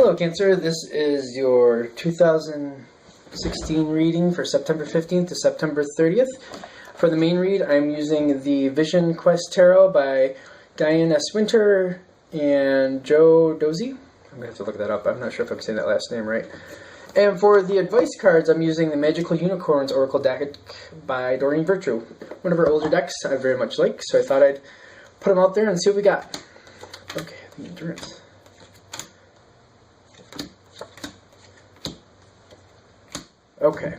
Hello Cancer, this is your 2016 reading for September 15th to September 30th. For the main read, I'm using the Vision Quest Tarot by Diane S. Winter and Joe Dozy. I'm going to have to look that up. I'm not sure if I'm saying that last name right. And for the advice cards, I'm using the Magical Unicorns Oracle deck by Doreen Virtue. One of her older decks I very much like, so I thought I'd put them out there and see what we got. Okay, the endurance. Okay.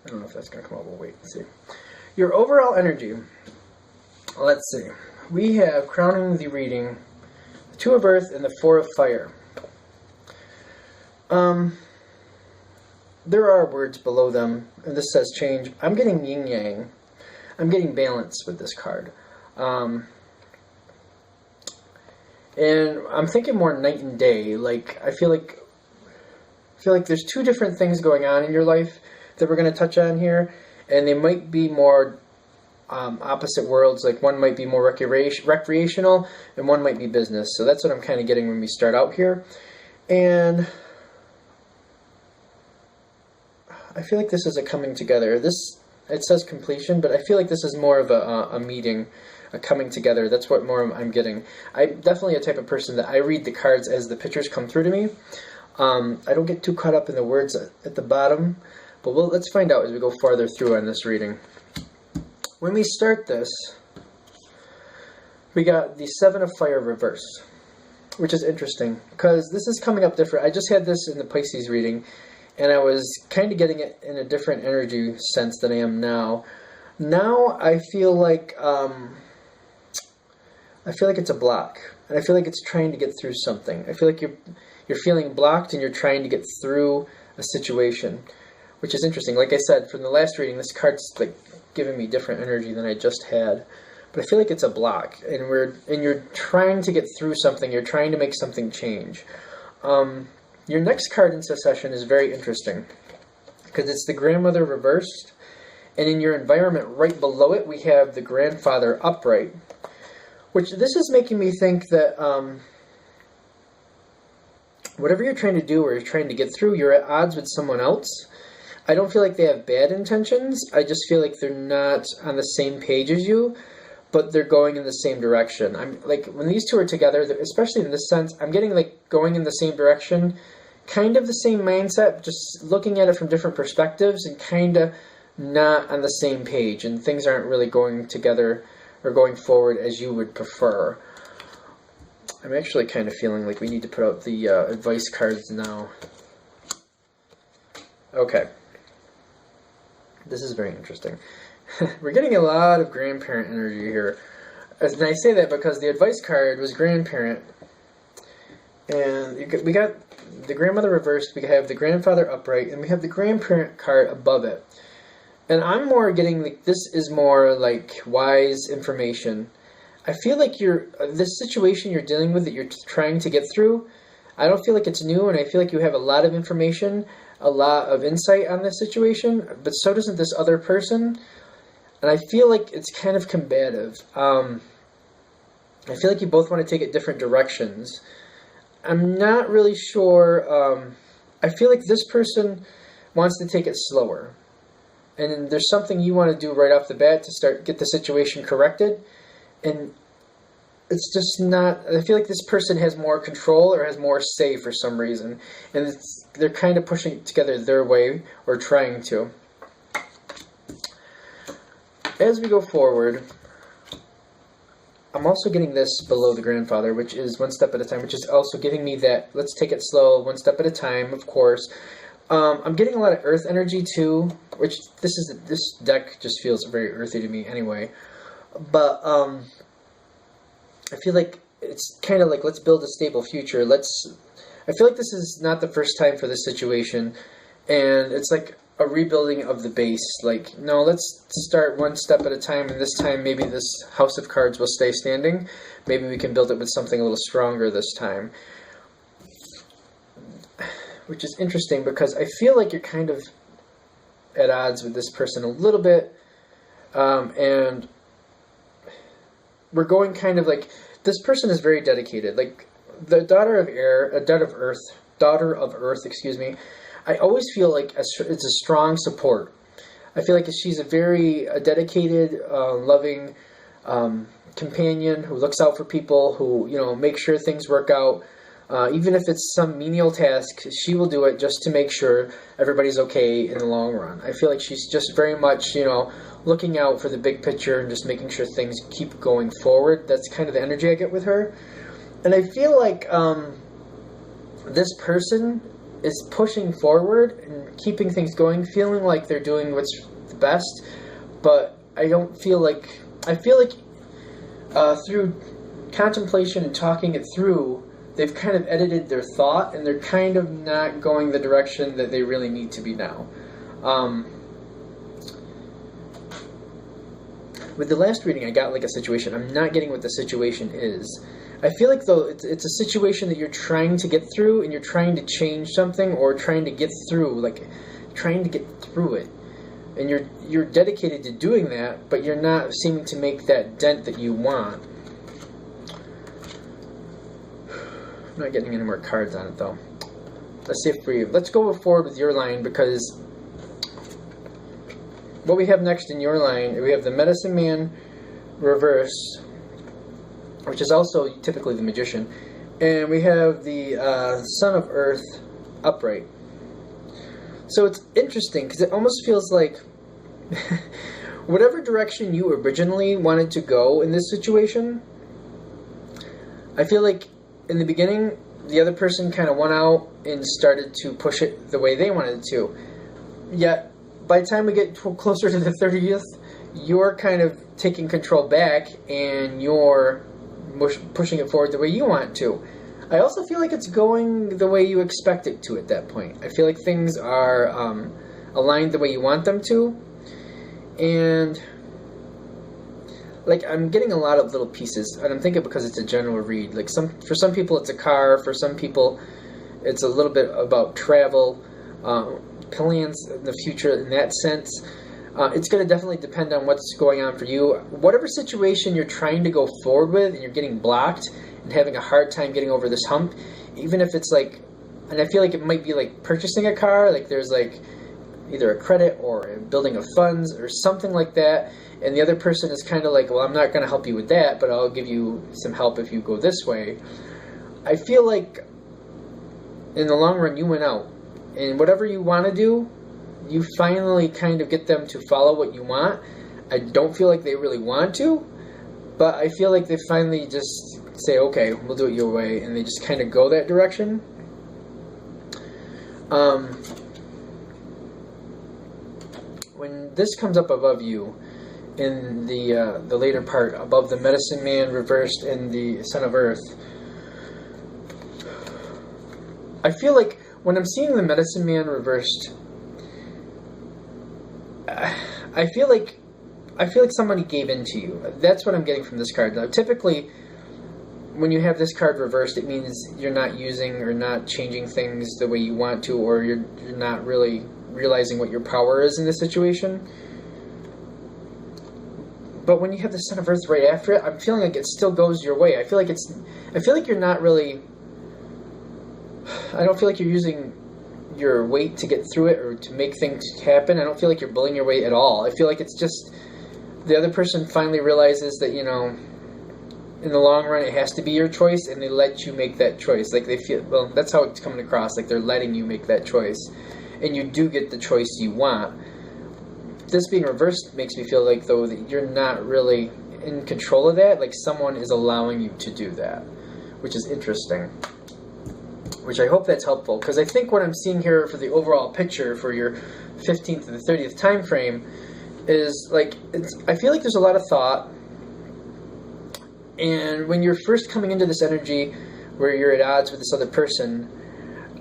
I don't know if that's going to come out. We'll wait and see. Your overall energy. Let's see. We have crowning the reading, the Two of Earth and the Four of Fire. There are words below them, and this says change. I'm getting yin-yang. I'm getting balance with this card. And I'm thinking more night and day. Like, I feel like there's two different things going on in your life that we're going to touch on here, and they might be more opposite worlds. Like, one might be more recreational, and one might be business. So that's what I'm kind of getting when we start out here. And I feel like this is a coming together. It says completion, but I feel like this is more of a meeting, a coming together. That's what more I'm getting. I'm definitely a type of person that I read the cards as the pictures come through to me. I don't get too caught up in the words at the bottom, but let's find out as we go farther through on this reading. When we start this, we got the Seven of Fire reversed, which is interesting because this is coming up different. I just had this in the Pisces reading, and I was kind of getting it in a different energy sense than I am now. Now I feel like it's a block, and I feel like it's trying to get through something. I feel like you're feeling blocked and you're trying to get through a situation, which is interesting. Like I said, from the last reading, this card's like giving me different energy than I just had. But I feel like it's a block, and you're trying to get through something. You're trying to make something change. Your next card in succession is very interesting because it's the Grandmother reversed, and in your environment right below it, we have the Grandfather upright, which this is making me think that whatever you're trying to do or you're trying to get through, you're at odds with someone else. I don't feel like they have bad intentions. I just feel like they're not on the same page as you, but they're going in the same direction. I'm like, when these two are together, especially in this sense, I'm getting like going in the same direction, kind of the same mindset, just looking at it from different perspectives and kind of not on the same page, and things aren't really going together or going forward as you would prefer. I'm actually kind of feeling like we need to put out the advice cards now. Okay. This is very interesting. We're getting a lot of grandparent energy here. And I say that because the advice card was grandparent. And we got the grandmother reversed, we have the grandfather upright, and we have the grandparent card above it. And I'm more getting, like, this is more like wise information. I feel like this situation you're dealing with that you're trying to get through, I don't feel like it's new, and I feel like you have a lot of information, a lot of insight on this situation, but so doesn't this other person. And I feel like it's kind of combative. I feel like you both want to take it different directions. I'm not really sure. I feel like this person wants to take it slower. And there's something you want to do right off the bat to get the situation corrected. And it's just not, I feel like this person has more control or has more say for some reason. And they're kind of pushing it together their way, or trying to. As we go forward, I'm also getting this below the grandfather, which is one step at a time, which is also giving me that, let's take it slow, one step at a time, of course. I'm getting a lot of earth energy too, which this deck just feels very earthy to me anyway. But I feel like it's kind of like, let's build a stable future. I feel like this is not the first time for this situation, and it's like a rebuilding of the base. Like, no, let's start one step at a time, and this time maybe this house of cards will stay standing. Maybe we can build it with something a little stronger this time. Which is interesting because I feel like you're kind of at odds with this person a little bit, and we're going kind of like, this person is very dedicated. Like, the daughter of air, daughter of earth, excuse me, I always feel like it's a strong support. I feel like she's a very dedicated, loving companion who looks out for people, who, you know, makes sure things work out. Even if it's some menial task, she will do it just to make sure everybody's okay in the long run. I feel like she's just very much, you know, looking out for the big picture and just making sure things keep going forward. That's kind of the energy I get with her. And I feel like this person is pushing forward and keeping things going, feeling like they're doing what's the best, but I don't feel like... I feel like through contemplation and talking it through, they've kind of edited their thought, and they're kind of not going the direction that they really need to be now. With the last reading, I got like a situation. I'm not getting what the situation is. I feel like, though, it's a situation that you're trying to get through, and you're trying to change something, or trying to get through, like, trying to get through it. And you're dedicated to doing that, but you're not seeming to make that dent that you want. I'm not getting any more cards on it, though. Let's see if let's go forward with your line, because what we have next in your line, we have the Medicine Man reverse, which is also typically the Magician, and we have the Son of Earth upright. So it's interesting, because it almost feels like whatever direction you originally wanted to go in this situation, I feel like in the beginning, the other person kind of went out and started to push it the way they wanted to. Yet, by the time we get closer to the 30th, you're kind of taking control back, and you're pushing it forward the way you want to. I also feel like it's going the way you expect it to at that point. I feel like things are aligned the way you want them to. And like, I'm getting a lot of little pieces, and I'm thinking because it's a general read. Like, for some people it's a car, for some people it's a little bit about travel, plans in the future in that sense. It's going to definitely depend on what's going on for you. Whatever situation you're trying to go forward with and you're getting blocked and having a hard time getting over this hump, even if it's like, and I feel like it might be like purchasing a car, like there's like either a credit or a building of funds or something like that, and the other person is kind of like, well, I'm not going to help you with that, but I'll give you some help if you go this way. I feel like in the long run you went out, and whatever you want to do, you finally kind of get them to follow what you want. I don't feel like they really want to, but I feel like they finally just say, okay, we'll do it your way, and they just kind of go that direction. When this comes up above you, in the later part, above the Medicine Man reversed and the Son of Earth, I feel like when I'm seeing the Medicine Man reversed, I feel like somebody gave in to you. That's what I'm getting from this card. Now, typically, when you have this card reversed, it means you're not using or not changing things the way you want to, or you're not really realizing what your power is in this situation. But when you have the Son of Earth right after it, I'm feeling like it still goes your way. I feel like you're not really... I don't feel like you're using your weight to get through it or to make things happen. I don't feel like you're bullying your weight at all. I feel like it's just the other person finally realizes that, you know, in the long run it has to be your choice, and they let you make that choice. Like, they feel, well, that's how it's coming across, like they're letting you make that choice, and you do get the choice you want. This being reversed makes me feel like, though, that you're not really in control of that. Like, someone is allowing you to do that, which is interesting. Which I hope that's helpful, because I think what I'm seeing here for the overall picture for your 15th to the 30th time frame is, like, I feel like there's a lot of thought, and when you're first coming into this energy where you're at odds with this other person,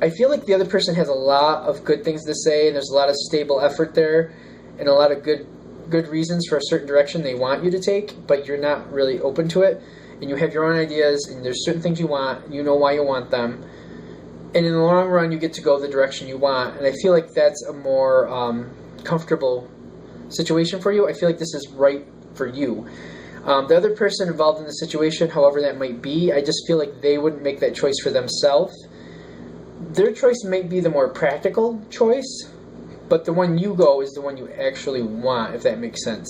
I feel like the other person has a lot of good things to say, and there's a lot of stable effort there, and a lot of good reasons for a certain direction they want you to take, but you're not really open to it, and you have your own ideas, and there's certain things you want, you know why you want them, and in the long run you get to go the direction you want, and I feel like that's a more comfortable situation for you. I feel like this is right for you. The other person involved in the situation, however that might be, I just feel like they wouldn't make that choice for themselves. Their choice might be the more practical choice, but the one you go is the one you actually want, if that makes sense.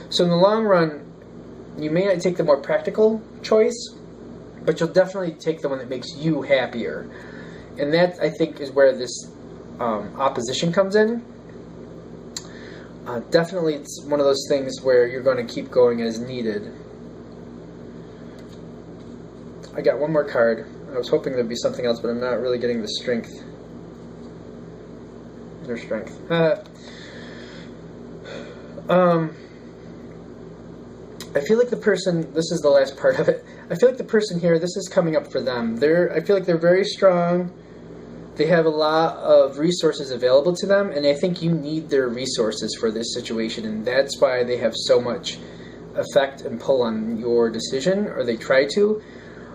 So in the long run, you may not take the more practical choice, but you'll definitely take the one that makes you happier. And that, I think, is where this opposition comes in. Definitely, it's one of those things where you're going to keep going as needed. I got one more card. I was hoping there'd be something else, but I'm not really getting the strength. Their strength. I feel like the person, this is the last part of it, I feel like the person here, this is coming up for them. I feel like they're very strong. They have a lot of resources available to them, and I think you need their resources for this situation, and that's why they have so much effect and pull on your decision, or they try to.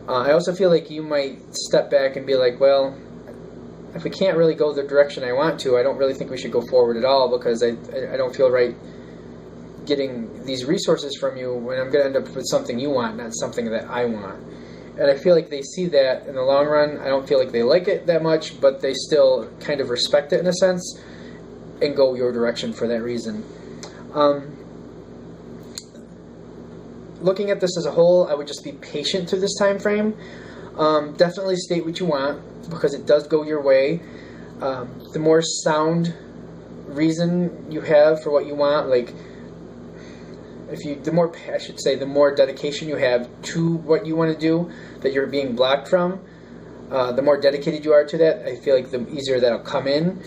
I also feel like you might step back and be like, well, if we can't really go the direction I want to, I don't really think we should go forward at all, because I don't feel right getting these resources from you when I'm going to end up with something you want, not something that I want. And I feel like they see that in the long run. I don't feel like they like it that much, but they still kind of respect it in a sense and go your direction for that reason. Looking at this as a whole, I would just be patient through this time frame. Definitely state what you want, because it does go your way. The more sound reason you have for what you want, like the more dedication you have to what you want to do that you're being blocked from, the more dedicated you are to that, I feel like the easier that'll come in.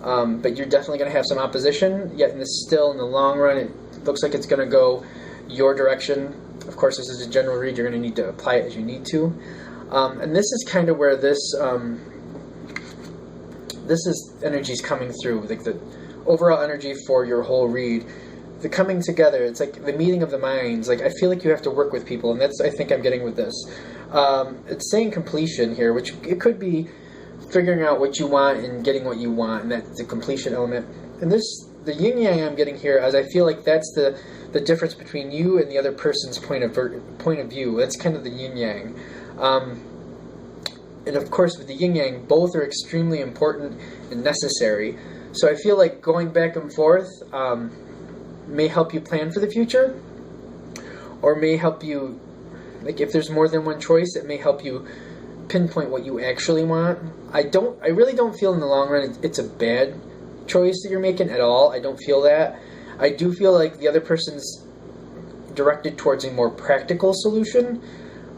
But you're definitely going to have some opposition, yet in the long run, it looks like it's going to go your direction. Of course, this is a general read. You're going to need to apply it as you need to. And this is kind of where this is energy's coming through, like the overall energy for your whole read. The coming together, it's like the meeting of the minds. Like, I feel like you have to work with people, and that's, I think, I'm getting with this. It's saying completion here, which it could be figuring out what you want and getting what you want, and that's the completion element. And the yin yang I'm getting here, as I feel like that's the difference between you and the other person's point of view. That's kind of the yin yang. And of course, with the yin yang, both are extremely important and necessary. So I feel like going back and forth may help you plan for the future, or may help you, like if there's more than one choice, it may help you pinpoint what you actually want. I really don't feel in the long run it's a bad choice that you're making at all. I don't feel that. I do feel like the other person's directed towards a more practical solution,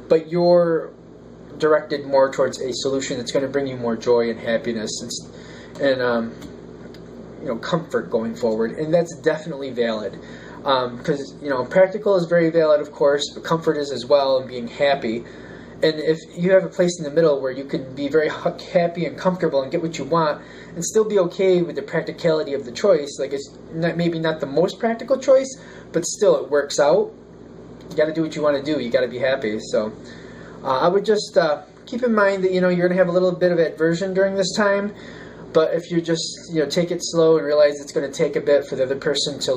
but you're directed more towards a solution that's going to bring you more joy and happiness and comfort going forward, and that's definitely valid. Because practical is very valid, of course, but comfort is as well, and being happy. And if you have a place in the middle where you can be very happy and comfortable and get what you want, and still be okay with the practicality of the choice, like it's maybe not the most practical choice, but still it works out. You got to do what you want to do. You got to be happy. So I would just keep in mind that you're going to have a little bit of aversion during this time. But if you just take it slow and realize it's going to take a bit for the other person to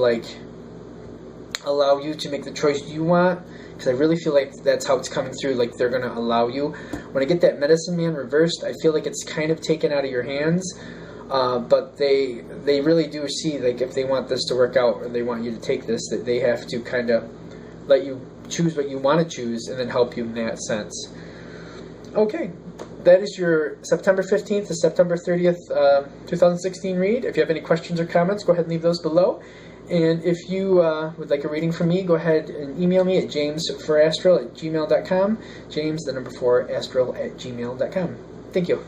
allow you to make the choice you want, because I really feel like that's how it's coming through. Like they're going to allow you. When I get that Medicine Man reversed, I feel like it's kind of taken out of your hands. But they really do see, like, if they want this to work out or they want you to take this, that they have to kind of let you choose what you want to choose and then help you in that sense. Okay. That is your September 15th to September 30th, 2016 read. If you have any questions or comments, go ahead and leave those below. And if you would like a reading from me, go ahead and email me at jamesforastral@gmail.com. James, the number 4, astral@gmail.com. Thank you.